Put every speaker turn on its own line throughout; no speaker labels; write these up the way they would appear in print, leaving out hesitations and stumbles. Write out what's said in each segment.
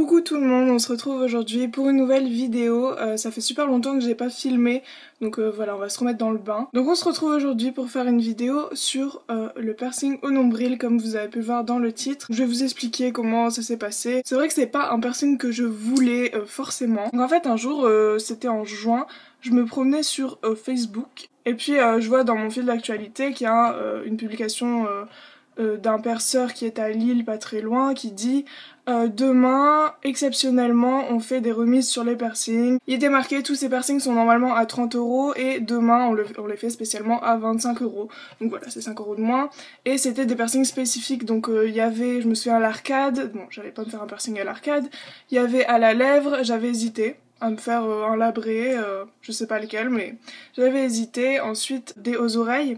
Coucou tout le monde, on se retrouve aujourd'hui pour une nouvelle vidéo. Ça fait super longtemps que j'ai pas filmé, donc voilà, on va se remettre dans le bain. Donc on se retrouve aujourd'hui pour faire une vidéo sur le piercing au nombril, comme vous avez pu le voir dans le titre. Je vais vous expliquer comment ça s'est passé. C'est vrai que c'est pas un piercing que je voulais forcément. Donc en fait un jour, c'était en juin, je me promenais sur Facebook, et puis je vois dans mon fil d'actualité qu'il y a une publication d'un perceur qui est à Lille, pas très loin, qui dit demain, exceptionnellement, on fait des remises sur les piercings. Il était marqué, tous ces piercings sont normalement à 30 € et demain, on les fait spécialement à 25 €. Donc voilà, c'est 5 € de moins. Et c'était des piercings spécifiques, donc il y avait, je me souviens, à l'arcade. Bon, j'allais pas me faire un piercing à l'arcade. Il y avait à la lèvre, j'avais hésité à me faire un labré, je sais pas lequel, mais j'avais hésité. Ensuite, des aux oreilles,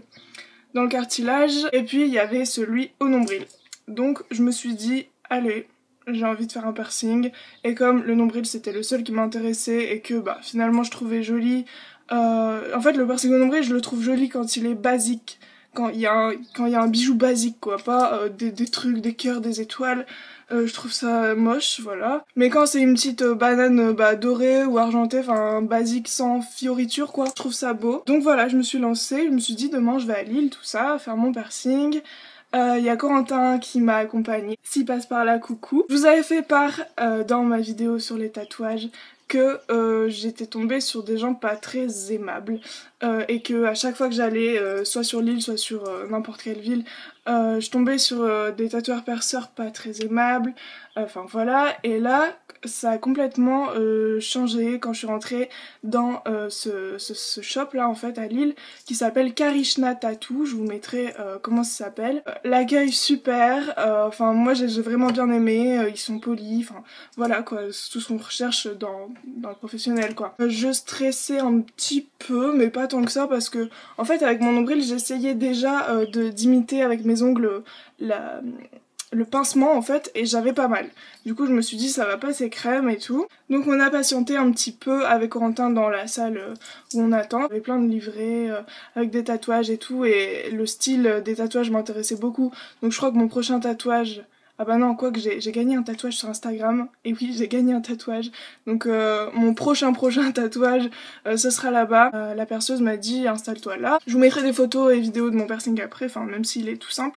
dans le cartilage, et puis il y avait celui au nombril. Donc je me suis dit, allez, j'ai envie de faire un piercing, et comme le nombril c'était le seul qui m'intéressait et que bah finalement je trouvais joli, en fait le piercing au nombril je le trouve joli quand il est basique, quand il y a un bijou basique quoi, pas des trucs, des cœurs, des étoiles. Je trouve ça moche, voilà. Mais quand c'est une petite banane dorée ou argentée, enfin basique sans fioriture quoi, je trouve ça beau. Donc voilà, je me suis lancée, je me suis dit demain je vais à Lille, tout ça, faire mon piercing. Y a Corentin qui m'a accompagnée. S'il passe par là, coucou. Je vous avais fait part dans ma vidéo sur les tatouages que j'étais tombée sur des gens pas très aimables et que à chaque fois que j'allais soit sur Lille soit sur n'importe quelle ville, je tombais sur des tatoueurs perceurs pas très aimables, enfin voilà. Et là ça a complètement changé quand je suis rentrée dans ce shop là en fait à Lille qui s'appelle Karishna Tattoo. Je vous mettrai comment ça s'appelle. L'accueil super, enfin moi j'ai vraiment bien aimé, ils sont polis, enfin voilà quoi, c'est tout ce qu'on recherche dans le professionnel quoi. Je stressais un petit peu mais pas tant que ça parce que en fait avec mon nombril j'essayais déjà d'imiter avec mes ongles le pincement en fait et j'avais pas mal. Du coup je me suis dit ça va passer crème et tout. Donc on a patienté un petit peu avec Corentin dans la salle où on attend. Il y avait plein de livrets avec des tatouages et tout et le style des tatouages m'intéressait beaucoup. Donc je crois que mon prochain tatouage... Ah bah non, quoi que j'ai gagné un tatouage sur Instagram. Et oui, j'ai gagné un tatouage. Donc mon prochain tatouage, ce sera là-bas. La perceuse m'a dit installe-toi là. Je vous mettrai des photos et vidéos de mon piercing après, enfin même s'il est tout simple.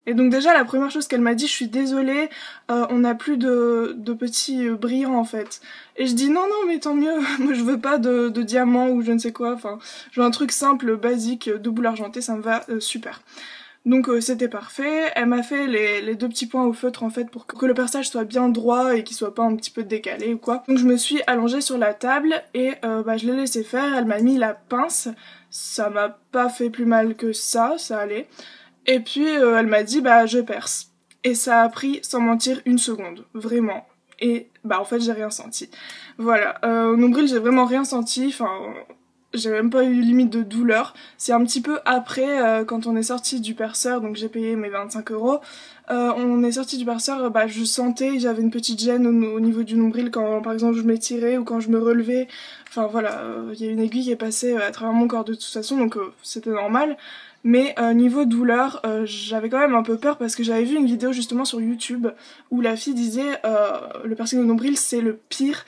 Et donc déjà la première chose qu'elle m'a dit, je suis désolée, on n'a plus de petits brillants en fait. Et je dis non mais tant mieux, moi je veux pas de diamants ou je ne sais quoi, enfin je veux un truc simple, basique, de boule argentée, ça me va super. Donc c'était parfait, elle m'a fait les deux petits points au feutre en fait pour que le perçage soit bien droit et qu'il soit pas un petit peu décalé ou quoi. Donc je me suis allongée sur la table et je l'ai laissé faire, elle m'a mis la pince, ça m'a pas fait plus mal que ça allait. Et puis elle m'a dit bah je perce. Et ça a pris sans mentir une seconde, vraiment. Et bah en fait j'ai rien senti. Voilà, au nombril j'ai vraiment rien senti, enfin j'ai même pas eu limite de douleur. C'est un petit peu après quand on est sorti du perceur, donc j'ai payé mes 25 €. On est sorti du perceur, je sentais, j'avais une petite gêne au niveau du nombril quand par exemple je m'étirais ou quand je me relevais. Enfin voilà, il y a une aiguille qui est passée à travers mon corps de toute façon, donc c'était normal. Mais niveau douleur, j'avais quand même un peu peur parce que j'avais vu une vidéo justement sur YouTube où la fille disait le piercing au nombril c'est le pire,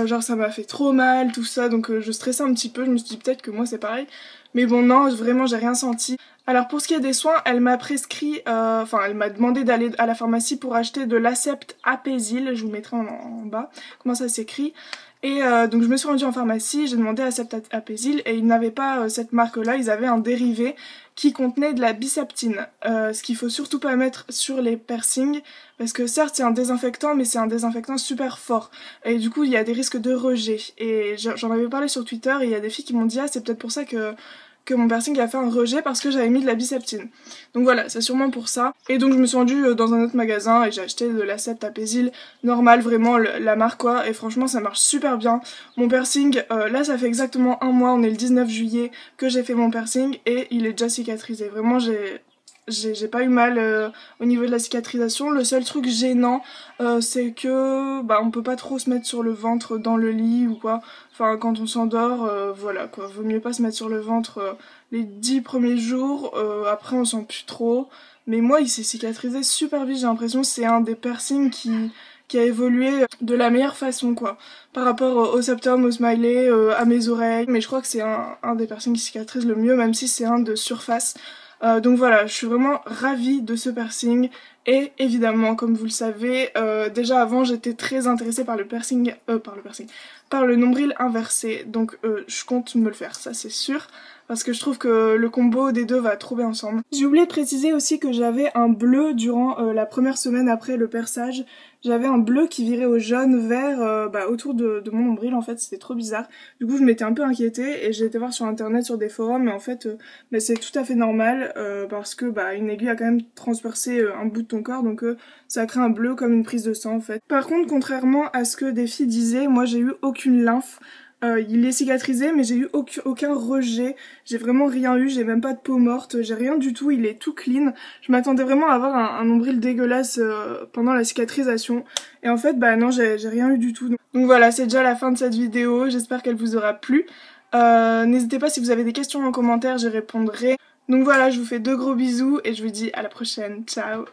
genre ça m'a fait trop mal, tout ça, donc je stressais un petit peu, je me suis dit peut-être que moi c'est pareil. Mais bon non, vraiment j'ai rien senti. Alors pour ce qui est des soins, elle m'a prescrit, elle m'a demandé d'aller à la pharmacie pour acheter de l'Acept Apaisil, je vous mettrai en bas comment ça s'écrit. Et donc je me suis rendue en pharmacie, j'ai demandé Acept Apaisil et ils n'avaient pas cette marque là, ils avaient un dérivé qui contenait de la bisaptine, ce qu'il faut surtout pas mettre sur les piercings parce que certes c'est un désinfectant mais c'est un désinfectant super fort et du coup il y a des risques de rejet et j'en avais parlé sur Twitter et il y a des filles qui m'ont dit ah c'est peut-être pour ça que mon piercing a fait un rejet parce que j'avais mis de la bisaptine. Donc voilà, c'est sûrement pour ça. Et donc je me suis rendue dans un autre magasin et j'ai acheté de l'Acept Apaisil normal, vraiment la marque quoi, et franchement ça marche super bien. Mon piercing, là ça fait exactement un mois, on est le 19 juillet que j'ai fait mon piercing et il est déjà cicatrisé. Vraiment j'ai pas eu mal au niveau de la cicatrisation. Le seul truc gênant, c'est que bah on peut pas trop se mettre sur le ventre dans le lit ou quoi. Enfin quand on s'endort, voilà quoi, vaut mieux pas se mettre sur le ventre les 10 premiers jours, après on sent plus trop. Mais moi il s'est cicatrisé super vite, j'ai l'impression que c'est un des piercings qui a évolué de la meilleure façon quoi, par rapport au septum, au smiley, à mes oreilles. Mais je crois que c'est un des piercings qui cicatrise le mieux, même si c'est un de surface. Donc voilà, je suis vraiment ravie de ce piercing. Et évidemment, comme vous le savez, déjà avant j'étais très intéressée par par le nombril inversé. Donc je compte me le faire, ça c'est sûr. Parce que je trouve que le combo des deux va trop bien ensemble. J'ai oublié de préciser aussi que j'avais un bleu durant la première semaine après le perçage. J'avais un bleu qui virait au jaune vert autour de mon nombril en fait, c'était trop bizarre. Du coup je m'étais un peu inquiétée et j'ai été voir sur internet, sur des forums, mais en fait c'est tout à fait normal parce que une aiguille a quand même transpercé un bout de ton corps, donc ça crée un bleu comme une prise de sang en fait. Par contre, contrairement à ce que des filles disaient, moi j'ai eu aucune lymphe. Il est cicatrisé mais j'ai eu aucun rejet, j'ai vraiment rien eu, j'ai même pas de peau morte, j'ai rien du tout, il est tout clean. Je m'attendais vraiment à avoir un nombril dégueulasse pendant la cicatrisation et en fait non, j'ai rien eu du tout. Donc voilà, c'est déjà la fin de cette vidéo, j'espère qu'elle vous aura plu. N'hésitez pas si vous avez des questions en commentaire, j'y répondrai. Donc voilà, je vous fais de gros bisous et je vous dis à la prochaine, ciao.